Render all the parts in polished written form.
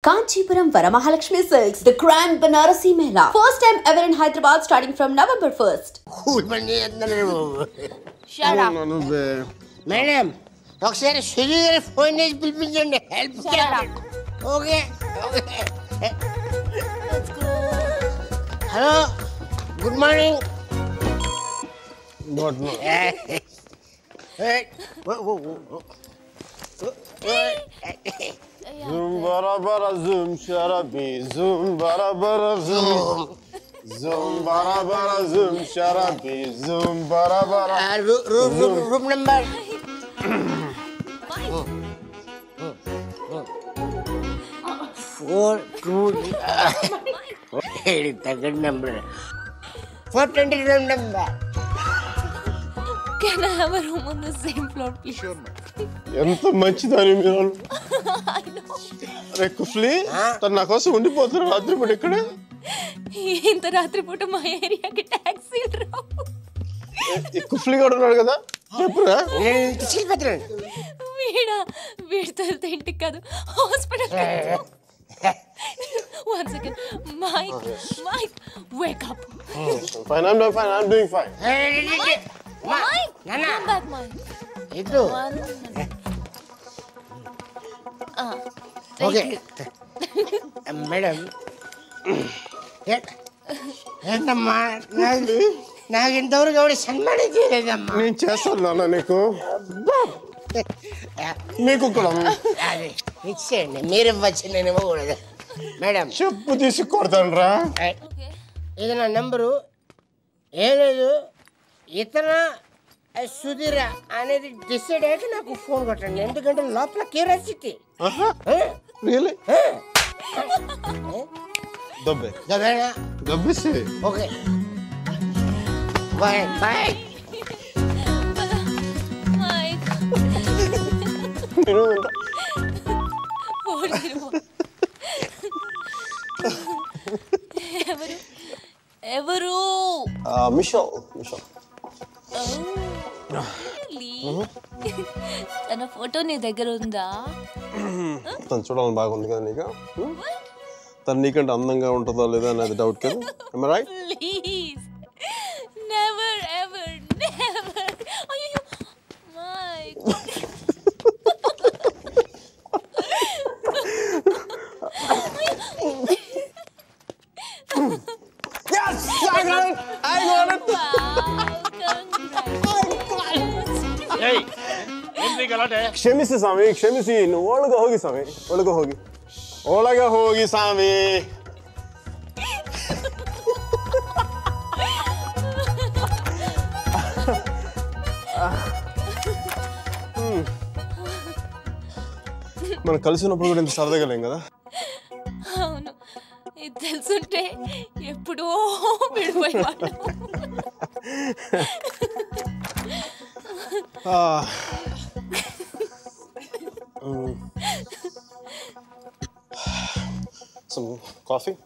Kanchipuram Varamahalakshmi Silks, the Grand Banarasi Mela. First time ever in Hyderabad starting from November 1st. Shut up. Madam, ఒకసారి సుజీ గారి phone చేసి పిలిపించండి. Help చేయండి. Okay. Hello, good morning. Good morning. Zoom bara bara zoom sharabi zoom bara bara zoom zoom bara bara zoom sharabi zoom bara bara room number 420 third number 420 room number. Can I have a room on the same floor, please? Sure, madam. ఎంత మంచిదని మీరు అరే కుఫ్లీ తను నా కోసం ఉండిపోతారు రాత్రి పూట ఇక్కడ ఇంత రాత్రి పూట మా ఏరియాకి టాక్సీలు రావు. కుఫ్లీ కూడా ఉన్నాడు కదా చెప్పురా వీడితో వెళ్తే ఇంటికి కాదు hospital. One second. Mike, wake up. Fine, I'm doing fine. Mike, come back, Mike. Itu. Okay. Madam. ఏంటమ్మా నాకు ఇంతవరకు ఎవరు సన్మానం చేయలేదమ్మా. నేను చేస్తాను నాన్న నీకు మీకు కూడా అది ఇచ్చేయండి, మీరు ఇవ్వచ్చు, నేను ఇవ్వకూడదు. మేడం చెప్పు తీసి కొడతాను రా. ఇది నా నెంబరు. ఏం లేదు, ఇతర సుధీర అనేది డిసైడ్ అయ్యాక నాకు ఫోన్ కొట్టండి, ఎందుకంటే లోపల క్యూరియాసిటీ. దబ్బేసి ఓకే బాయ్ బాయ్. Mike. ఎవరు? మిషల్. తన ఫోటో నీ దగ్గర ఉందా? తను చూడాలని బాగుంది కదా నీకు. తను నీకంటే అందంగా ఉంటుందా లేదా అనేది డౌట్ కదా. Right? Please never ever never. అయ్యో mic. Yes, I got it. Hey, ఏంటి గలాటే? క్షమిಸಿ స్వామి, క్షమిಸಿ. నువ్వు ఒళ్ళగా ಹೋಗಿ స్వామి, ఒళ్ళగా ಹೋಗಿ స్వామి. మనం కలిసినప్పుడు కూడా ఇంత సరదాగా లేం కదా. అవును, ఇది తెలుసుంటే ఎప్పుడో విడిపోయేవాళ్ళం. Some coffee?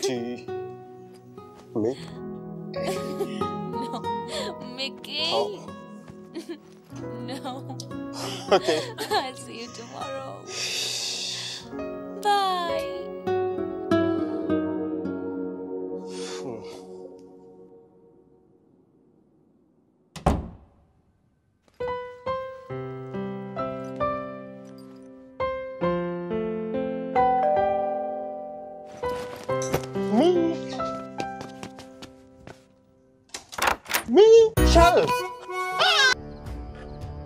Tea? Me? No, Mickey. Oh. No. Okay. I'll see you tomorrow. Bye.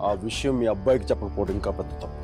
ఆ విషయం మీ అబ్బాయికి చెప్పకపోవడం ఇంకా పెద్ద తప్పు.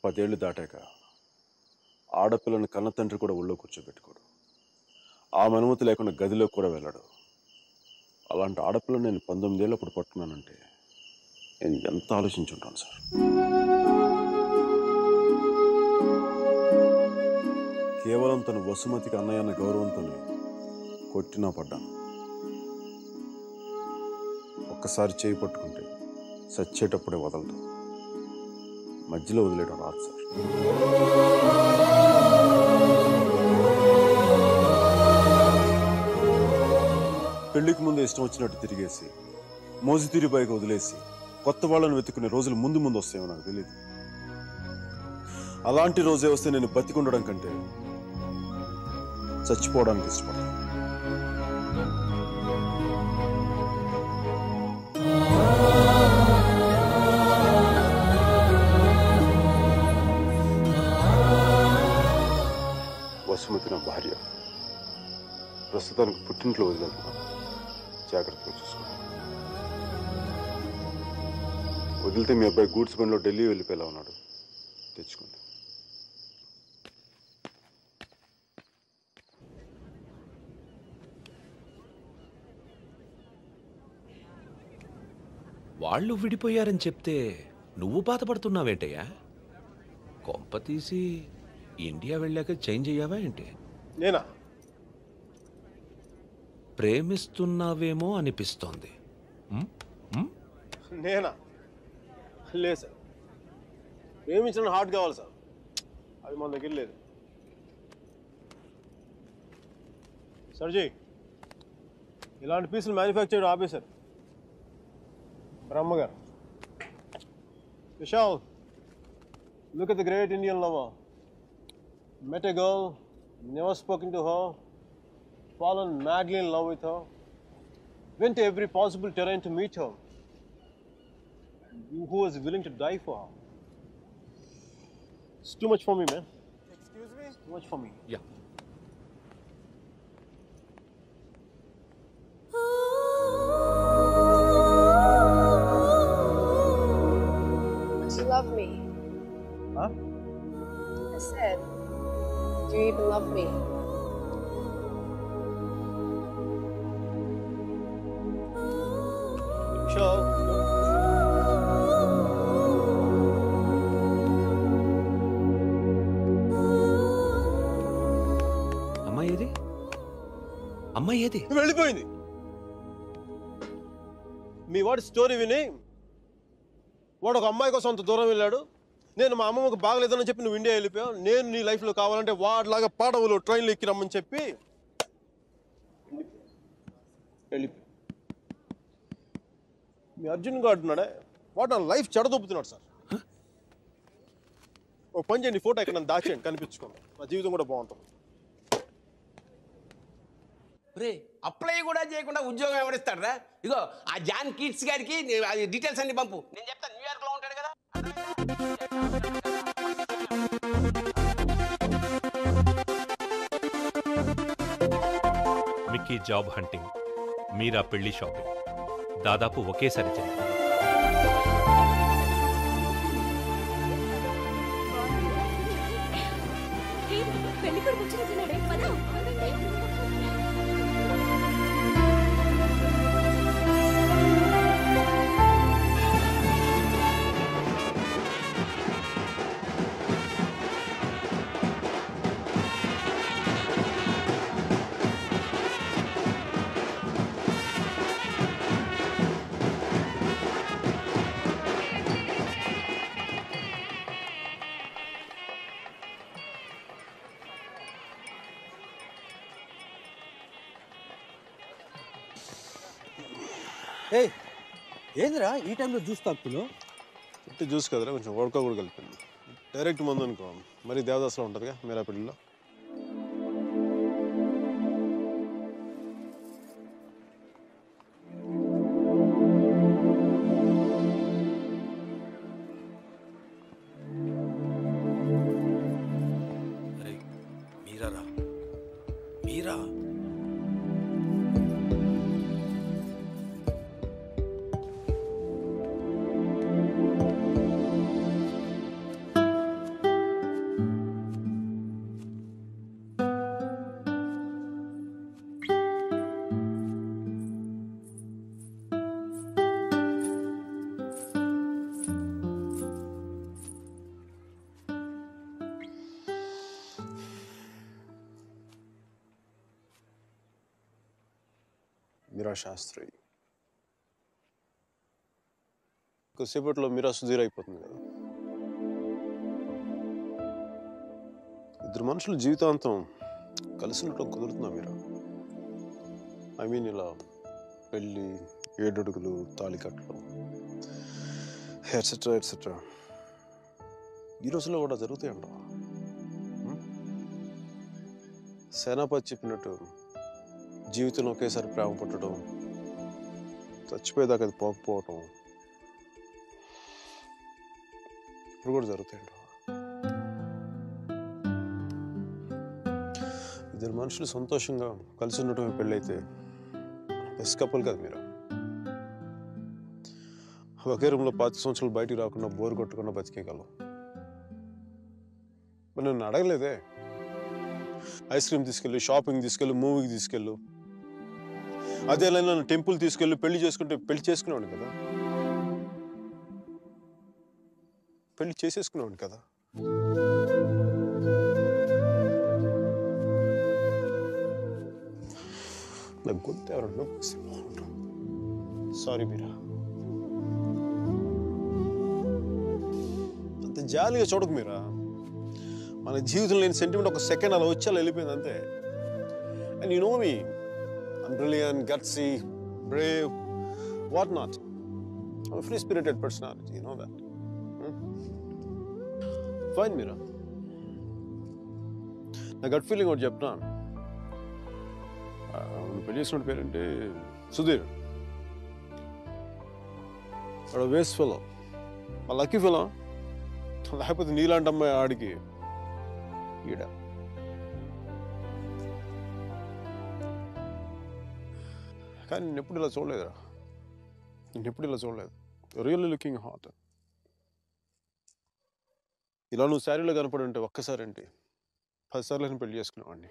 10 ఏళ్ళు దాటాక ఆడపిల్లని కన్న తండ్రి కూడా ఒళ్ళో కూర్చోబెట్టుకోడు. ఆమె అనుమతి లేకుండా గదిలో కూడా వెళ్ళాడు. అలాంటి ఆడపిల్లని నేను 19 ఏళ్ళప్పుడు పట్టుకున్నానంటే నేను ఎంత ఆలోచించుంటాను సార్. కేవలం తను వసుమతికి అన్నయ్య అన్న గౌరవంతో కొట్టినా పడ్డాను. ఒక్కసారి చేయి పట్టుకుంటే చచ్చేటప్పుడే వదలదు. మధ్యలో వదిలేయడం రాదు సార్. పెళ్లికి ముందు ఇష్టం వచ్చినట్టు తిరిగేసి మోజు తీరిపైకి వదిలేసి కొత్త వాళ్ళని వెతుక్కునే రోజులు ముందు ముందు వస్తాయో నాకు తెలియదు. అలాంటి రోజే వస్తే నేను బతికుండడం కంటే చచ్చిపోవడానికి ఇష్టపడతాను. వసుమతి నా భార్య. ప్రస్తుతానికి పుట్టింట్లో వదిలేస్తున్నాను. జాగ్రత్తగా చూసుకోండి. వదిలితే మీ అబ్బాయి గూడ్స్ బండిలో ఢిల్లీ వెళ్ళిపోయేలా ఉన్నాడు. తెచ్చుకోండి. వాళ్ళు విడిపోయారని చెప్తే నువ్వు బాధపడుతున్నావేంటయ్యా? కొంప తీసి ఇండియా వెళ్ళాక చేంజ్ అయ్యావా ఏంటి? నేనా? ప్రేమిస్తున్నావేమో అనిపిస్తోంది. నేనా? లేదు సార్. ప్రేమించిన హార్ట్ కావాలి సార్. అది మన దగ్గర లేదు. సర్జీ, ఇలాంటి పీసులు మ్యానుఫ్యాక్చర్ ఆపేశారు. బ్రహ్మగారు. Vishal, look at the great Indian lover. Met a girl, never spoken to her, fallen madly in love with her, went to every possible terrain to meet her, who was willing to die for her. It's too much for me, man. Excuse me? It's too much for me. Yeah. Do you love me? Huh? I said, do you even love me? Vishal. అమ్మాయి ఏది? అమ్మాయి ఏది? వెళ్ళిపోయింది. మీ వాడి story విని వాడు ఒక అమ్మాయి కోసం అంత దూరం వెళ్ళాడు. నేను మా అమ్మమ్మకు బాగలేదని చెప్పి నువ్వు ఇండియా వెళ్ళిపోయావు. నేను నీ లైఫ్లో కావాలంటే వాడిలాగా పాడవులు ట్రైన్లో ఎక్కి రమ్మని చెప్పి వెళ్ళిపోయి మీ అర్జున్ గారు ఉన్నాడే, వాడు నా లైఫ్ చెడదొప్పుతున్నాడు సార్. ఓ పని చేయండి, ఫోటో ఎక్కడ నన్ను దాచేయండి, కనిపించుకోండి. నా జీవితం కూడా బాగుంటుంది. రే అప్లై కూడా చేయకుండా ఉద్యోగం ఎవరిస్తాడరా? ఇగో ఆ జాన్ కిడ్స్ గారికి డీటెయిల్స్ అన్ని పంపు. నేను చెప్తాను, న్యూయార్క్లో ఉంటాడు కదా. మిక్కీ జాబ్ హంటింగ్, మీరా పెళ్లి షాపింగ్ దాదాపు ఒకేసారి జరిగింది. పెళ్లి కొడుకు వచ్చినట్టున్నాడే, పద. ఏంద్రా ఈ టైంలో జ్యూస్ తాగుతున్నావు? అంటే జ్యూస్ కదరా, కొంచెం ఓడక కూడా కలిపింది. డైరెక్ట్ మందు అనుకో, మరి దేవదాస్లో ఉంటుందిగా మీరా పెళ్ళిలో. మీరా మీరా శాస్త్రి. కొద్దిసేపట్లో మీరా సుధీర్ అయిపోతుంది కదా. ఇద్దరు మనుషులు జీవితాంతం కలిసి ఉండటం కుదురుతుందా మీరా? ఐ మీన్ ఇలా పెళ్ళి, 7 అడుగులు, తాళి కట్టడం ఎట్సెట్రా ఎట్సెట్రా ఈ రోజుల్లో కూడా జరుగుతాయంటావా? సేనాపతి చెప్పినట్టు జీవితంలో ఒకేసారి ప్రేమ పుట్టడం, చచ్చిపోయేదాకా అది పోకపోవటం ఇప్పుడు కూడా జరుగుతాయంటావా? ఇద్దరు మనుషులు సంతోషంగా కలిసి ఉండటమే పెళ్ళైతే బెస్ట్ కపుల్ కదా మీరు. ఒకే రూమ్లో 5 సంవత్సరాలు బయటికి రాకుండా బోర్ కొట్టకుండా బతికేయగలం. మరి నన్ను అడగలేదే, ఐస్ క్రీమ్ తీసుకెళ్ళు, షాపింగ్ తీసుకెళ్ళు, మూవీకి తీసుకెళ్ళు. అదే నన్ను టెంపుల్ తీసుకెళ్ళి పెళ్లి చేసుకుంటే పెళ్లి చేసుకునేవాడిని కదా, పెళ్లి చేసేసుకునేవాడిని కదా. నాకు గొంతు ఎవరన్నా సారీ మీరా. అంత జాలిగా చూడకు మీరా. మన జీవితంలో లేని సెంటిమెంట్ ఒక సెకండ్ అలా వచ్చి అలా వెళ్ళిపోయింది అంతే. And you know me, I'm brilliant, gutsy, brave, what not. I'm free spirited personality, you know that. Fine Meera. నా గట్ ఫీలింగ్ ఒకటి చెప్తున్నా. పెళ్లి చేసిన పేరేంటి? సుధీర్. వాడు వేస్ట్ ఫెలో, మా లక్కీ ఫెలో. లేకపోతే నీలాంటి అమ్మాయి ఆడికి ఈడ. కానీ నేను ఎప్పుడు ఇలా చూడలేదురా, నేను ఎప్పుడు ఇలా చూడలేదు. Really looking hot. ఇలా నువ్వు శారీలో కనపడి ఉంటే ఒక్కసారి ఏంటి 10 సార్లు నేను పెళ్లి చేసుకునేవాడిని.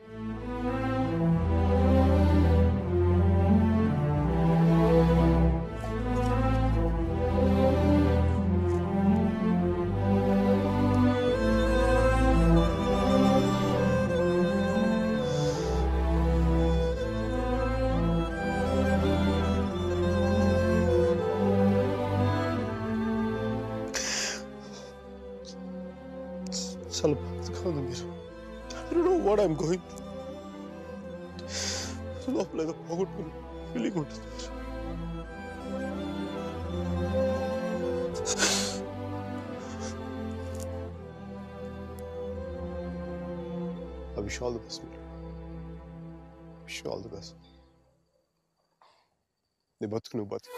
చాలా బాధగా ఉంది మీరు. I don't know what I'm going through. లోపల ఏదో పోగొట్టుకుని ఫీలింగ్ ఉంటుంది. I wish you all the best, man. Wish you all the best. నీ బతుకు నువ్వు బతుకు.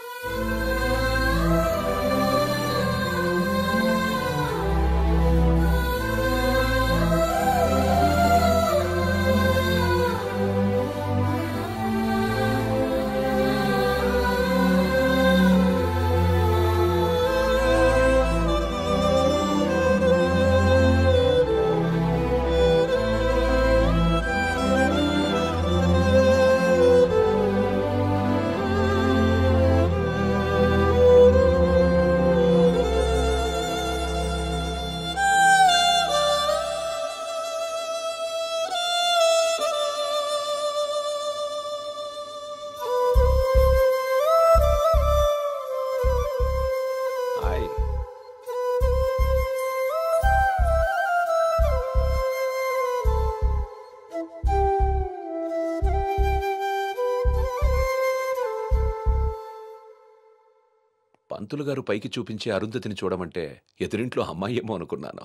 పంతులు గారు పైకి చూపించే అరుంధతిని చూడమంటే ఎదురింట్లో అమ్మాయి ఏమో అనుకున్నాను.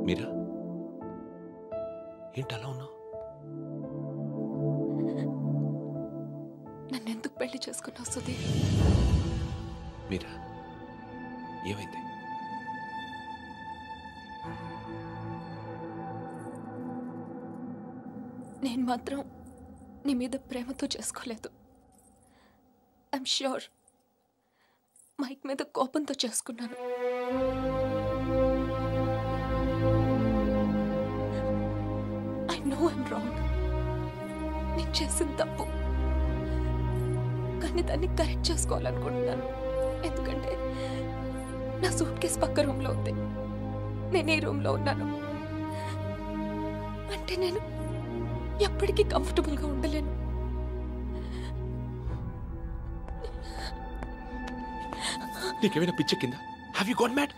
మీరా ఏంటలా ఉన్నావు? నన్నెందుకు పెళ్లి చేసుకున్నావు సుధీర్? మీరా ఏమైంది? నేను మాత్రం నీ మీద ప్రేమతో చేసుకోలేదు. ఐఎమ్ ష్యూర్ మైక్ మీద కోపంతో చేసుకున్నాను. I know I'm wrong. నేను చేసిన తప్పు, కానీ దాన్ని కరెక్ట్ చేసుకోవాలనుకుంటున్నాను. ఎందుకంటే నా సూట్ కేసు పక్క రూమ్లో ఉంది, నేను ఈ రూమ్లో ఉన్నాను. అంటే నేను ఎప్పటికీ కంఫర్టబుల్గా ఉండలేను. నీకేమైనా పిచ్చెక్కిందా? Have you got mad?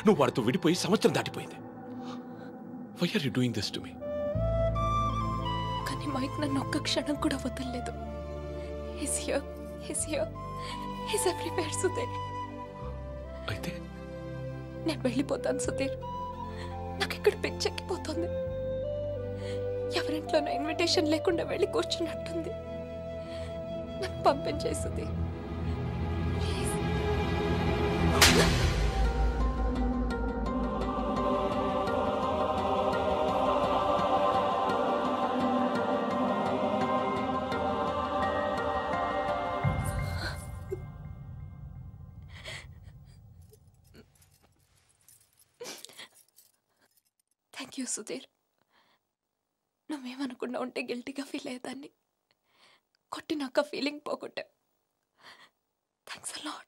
నువ్వు వాడితో విడిపోయి సంవత్సరం దాటిపోయింది. Why are you doing this to me? కానీ మైక్ నన్ను ఒక్క క్షణం కూడా వదలలేదు. He's here, he's everywhere, Sudheer. అయితే నేను వెళ్ళిపోతాను సుధీర్. నాకు ఇక్కడ పిచ్చెక్కిపోతుంది. ఎవరింట్లోనో ఇన్విటేషన్ లేకుండా వెళ్ళి కూర్చున్నట్టుంది. నన్ను పంపించేయి సుధీర్. Thank you Sudheer. నువ్వేమనుకున్నా ఉంటే గిల్టీగా ఫీల్ అయ్యేదాన్ని. కొట్టినాక ఫీలింగ్ పోగొట్టా. Thanks a lot.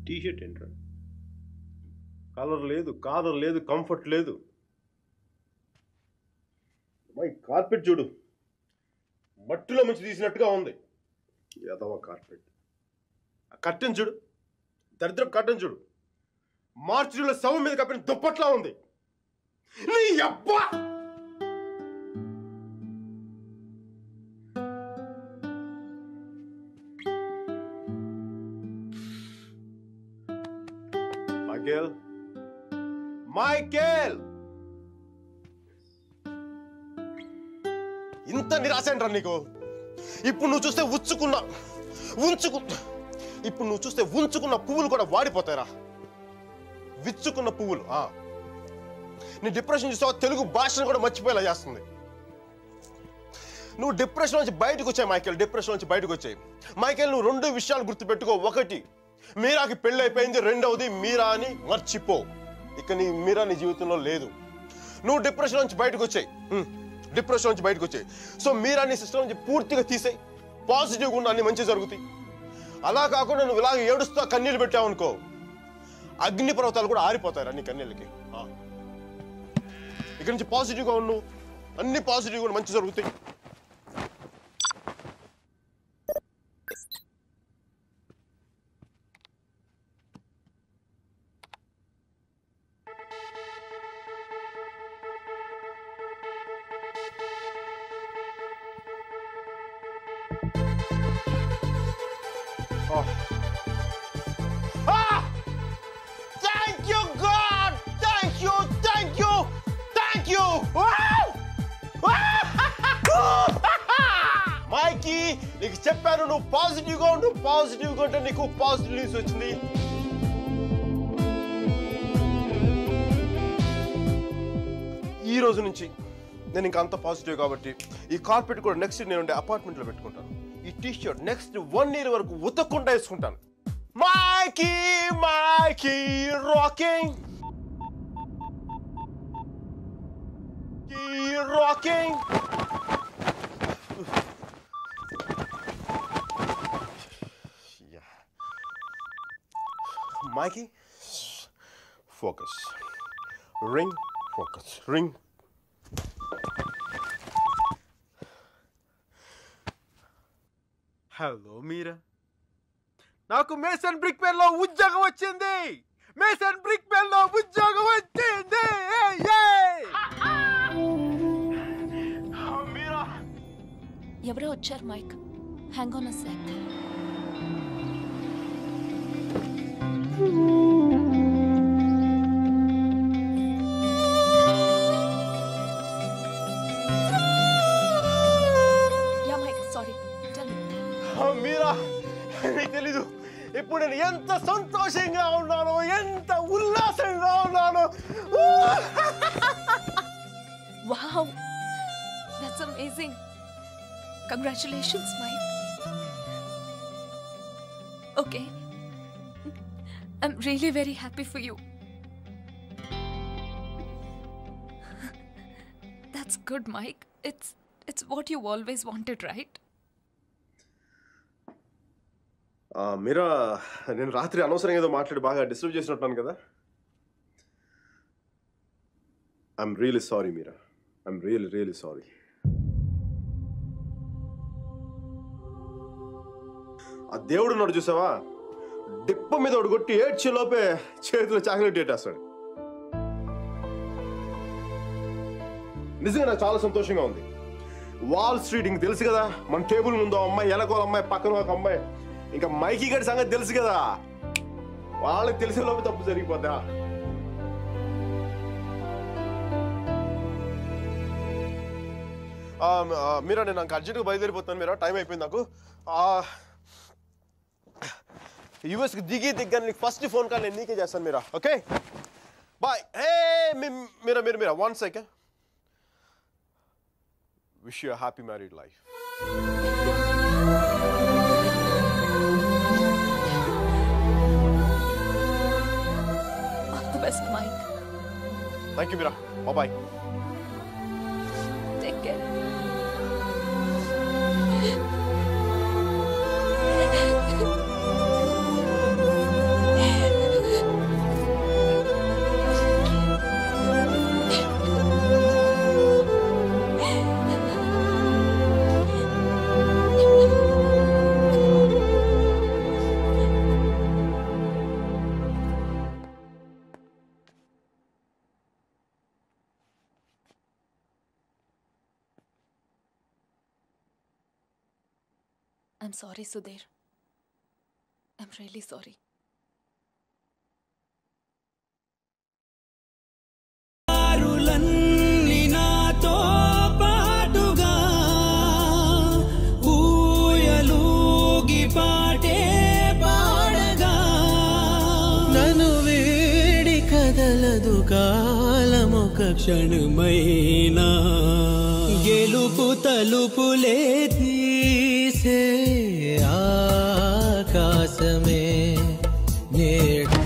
టీషర్ట్ ఏంట్రా? కలర్ లేదు, కాలర్ లేదు, కంఫర్ట్ లేదు. మై కార్పెట్ చూడు, మట్టిలో మంచి తీసినట్టుగా ఉంది. ఏదవ కార్పెట్. ఆ కర్టెన్ చూడు, దరిద్ర కర్టెన్ చూడు, మార్చిలో శవం మీద కప్పిన దుప్పట్లా ఉంది. నీ అబ్బా! మైకేల్, ఇంత నిరాశ ఏంట్రా నీకు? ఇప్పుడు నువ్వు చూస్తే ఉంచుకున్న పువ్వులు కూడా వాడిపోతాయిరా. విచ్చుకున్న పువ్వులు. నీ డిప్రెషన్ చూసావా? తెలుగు భాషను కూడా మర్చిపోయేలా చేస్తుంది. నువ్వు డిప్రెషన్ నుంచి బయటకు వచ్చాయి మైకేల్. డిప్రెషన్ నుంచి బయటకు వచ్చాయి మైకేల్. నువ్వు 2 విషయాలు గుర్తుపెట్టుకో. 1, మీరాకి పెళ్ళి అయిపోయింది. 2వది, మీరా అని మర్చిపో. ఇక మీరా నీ జీవితంలో లేదు. నువ్వు డిప్రెషన్ నుంచి బయటకు వచ్చాయి. సో మీరా నీ సిస్టమ్ నుంచి పూర్తిగా తీసేయి. పాజిటివ్గా ఉన్న అన్ని మంచి జరుగుతాయి. అలా కాకుండా నువ్వు ఇలాగ ఏడుస్తా కన్నీళ్ళు పెట్టావు అనుకో, అగ్ని పర్వతాలు కూడా ఆరిపోతాయి నీ కన్నీళ్ళకి. ఇక నుంచి పాజిటివ్గా ఉండు, అన్ని పాజిటివ్గా ఉండి మంచి జరుగుతాయి. Thank you, God! Thank you! మైకీ, నీకు చెప్పాను నువ్వు పాజిటివ్గా ఉండు. పాజిటివ్గా ఉంటే నీకు పాజిటివ్ న్యూస్ వచ్చింది. ఈ రోజు నుంచి నేను ఇంకా అంత పాజిటివ్ కాబట్టి ఈ కార్పెట్ కూడా నెక్స్ట్ నేను ఉండే అపార్ట్మెంట్లో పెట్టుకుంటాను. ఈ టీషర్ట్ నెక్స్ట్ 1 year వరకు ఉతకకుండా వేసుకుంటాను. Mikey rocking, rocking. Mikey, focus. Ring, focus. Ring. Hello Meera, నాకు మేసన్ బ్రిక్ పెన్లో ఉద్యోగం వచ్చింది. ఎవరో వచ్చారు Mike. Hang on a sec. Yeah Mike, sorry. Tell me. Meera, నీకు తెలీదు ఇప్పుడు నేను ఎంత సంతోషంగా ఉన్నానో, ఎంత ఉల్లాసంగా ఉన్నానో. Wow, that's amazing. Congratulations, Mike. Okay. I'm really very happy for you. That's good, Mike. It's what you always wanted, right? మీరా నేను రాత్రి అనవసరంగా ఏదో మాట్లాడి బాగా డిస్టర్బ్ చేసినట్టున్నాను కదా. I'm really sorry Meera. I'm really sorry. ఆ దేవుడు నడు చూసావా, డిప్ప మీద ఒకటి కొట్టి ఏడ్చే లోపే చేతిలో చాక్లెట్ ఏటేస్తాడు. నిజంగా నాకు చాలా సంతోషంగా ఉంది. వాల్ స్ట్రీట్ ఇంక తెలుసు కదా, మన టేబుల్ ముందు అమ్మాయి, ఎలకోల అమ్మాయి, పక్కన ఒక అమ్మాయి, ఇంకా మైకీ గడి సంగతి తెలుసు కదా, వాళ్ళకి తెలిసే లోపు తప్పు జరిగిపోద్దా. మీరా నేను నాకు అర్జెంట్గా బయలుదేరిపోతాను. మీరా టైం అయిపోయింది నాకు. యూఎస్కి దిగ్గా నీకు ఫస్ట్ ఫోన్ కాల్ నేను నీకే చేస్తాను Meera. Okay bye. Meera 1 second. Wish you a happy married life. All the best, Mike. Thank you, Mira. Bye-bye. Take care. I'm sorry, Sudhir. I'm really sorry. నాతో పాటుగా ఊయలూగి పాటే పాడగా నన్ను వేడి కదలదు కాలమొక క్షణమైనా గెలుపు తలుపులే తీసే ఆకాశమే నేడు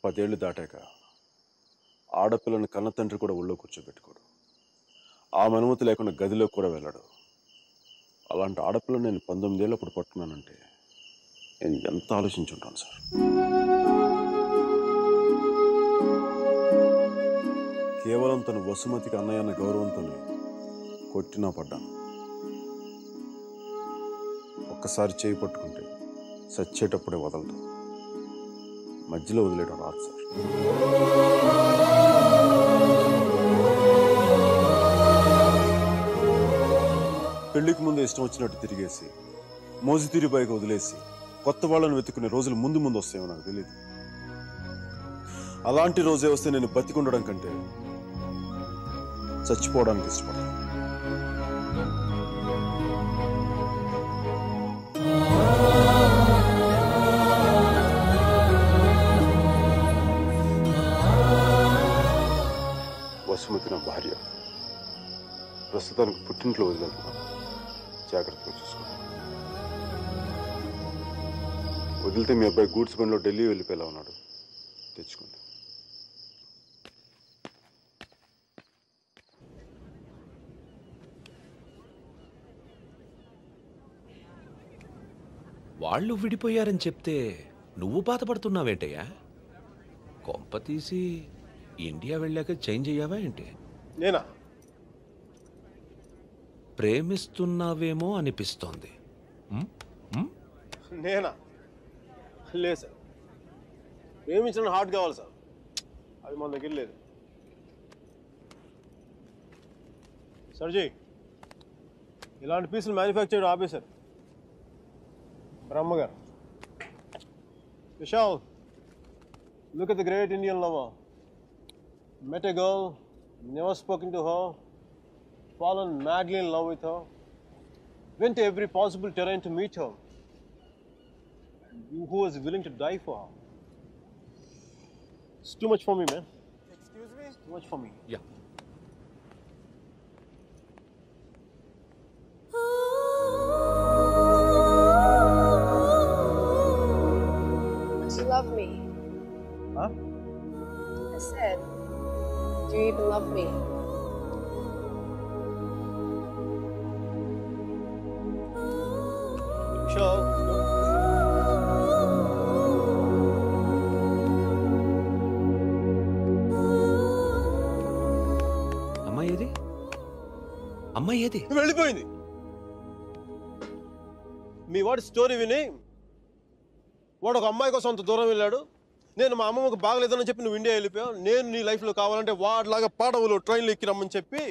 పదేళ్లు దాటాక ఆడపిల్లని కన్న తండ్రి కూడా ఒళ్ళో కూర్చోబెట్టుకోడు. ఆమె అనుమతి లేకుండా గదిలో కూడా వెళ్ళాడు. అలాంటి ఆడపిల్లని నేను 19 ఏళ్ళప్పుడు పట్టుకున్నానంటే నేను ఎంత ఆలోచించుంటాను సార్. కేవలం తను వసుమతికి అన్నయ్య అన్న గౌరవంతో కొట్టినా పడ్డాను. ఒక్కసారి చేయి పట్టుకుంటే చచ్చేటప్పుడే వదలదు, మధ్యలో వదిలేయడం రాదు సార్. పెళ్లికి ముందు ఇష్టం వచ్చినట్టు తిరిగేసి మోజు తీరి పైకి వదిలేసి కొత్త వాళ్ళను వెతుక్కునే రోజులు ముందు వస్తాయేమో నాకు తెలియదు. అలాంటి రోజే వస్తే నేను బతికుండడం కంటే చచ్చిపోవడానికి ఇష్టపడతాను. వసుమతి నా భార్య, ప్రస్తుతానికి పుట్టింట్లో వదిలేస్తున్నాను. జాగ్రత్తగా చూసుకోండి. వదిలితే మీ అబ్బాయి గూడ్స్ బండిలో ఢిల్లీ వెళ్ళిపోయేలా ఉన్నాడు. తెచ్చుకోండి. వాళ్ళు విడిపోయారని చెప్తే నువ్వు బాధపడుతున్నావేంటయ్యా? కొంప తీసి ఇండియా వెళ్ళాక చేంజ్ అయ్యావా ఏంటి? నేనా? ప్రేమిస్తున్నావేమో అనిపిస్తోంది. నేనా? లేదు సార్. ప్రేమించిన హార్ట్ కావాలి సార్, అది మన దగ్గర లేదు. సర్జీ, ఇలాంటి పీసులు మ్యానుఫ్యాక్చర్ ఆపేశారు బ్రహ్మగారు. Vishal, look at the great Indian lover. Met a girl, never spoken to her, fallen madly in love with her, went to every possible terrain to meet her, and you who was willing to die for her. It's too much for me, man. Excuse me? It's too much for me. Yeah. Do you love me? Huh? I said, do you even love me? Vishal. అమ్మాయి ఏది? అమ్మాయి ఏది? వెళ్ళిపోయింది. మీ వాడి story విని వాడు ఒక అమ్మాయి కోసం అంత దూరం వెళ్ళాడు. నేను మా అమ్మమ్మకు బాగలేదని చెప్పి నువ్వు ఇండియా వెళ్ళిపోయావు. నేను నీ లైఫ్లో కావాలంటే వాడిలాగా పాడవులు ట్రైన్లో ఎక్కి రమ్మని చెప్పి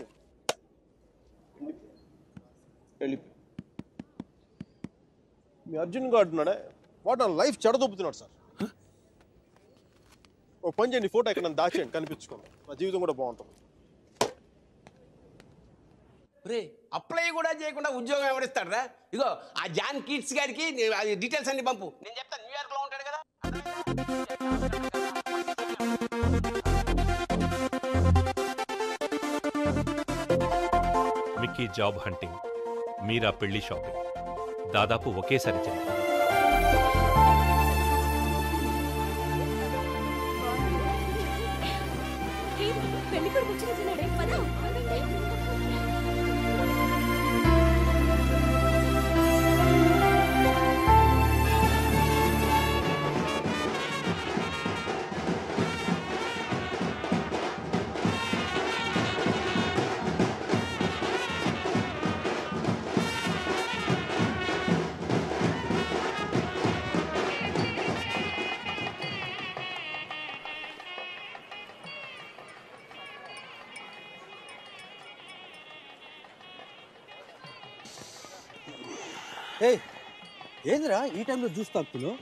వెళ్ళిపోయి మీ అర్జున్ గారు అంటున్నాడే, వాడు నా లైఫ్ చెడదొప్పుతున్నాడు సార్. ఓ పని చేయండి, ఫోటో ఎక్కడ నన్ను దాచేయండి, కనిపించుకోండి, నా జీవితం కూడా బాగుంటుంది. రే అప్లై కూడా చేయకుండా ఉద్యోగం ఎవరిస్తాడరా? ఇగో ఆ జాన్ కిడ్స్ గారికి అది డీటెయిల్స్ అన్ని పంపు, నేను చెప్తాను. న్యూయార్క్లో ఉంటాడు కదా. మిక్కీ జాబ్ హంటింగ్, మీరా పెళ్లి షాపింగ్ దాదాపు ఒకేసారి జరిగింది. ఏందిరా ఈ టైంలో జ్యూస్ తాగుతున్నావు?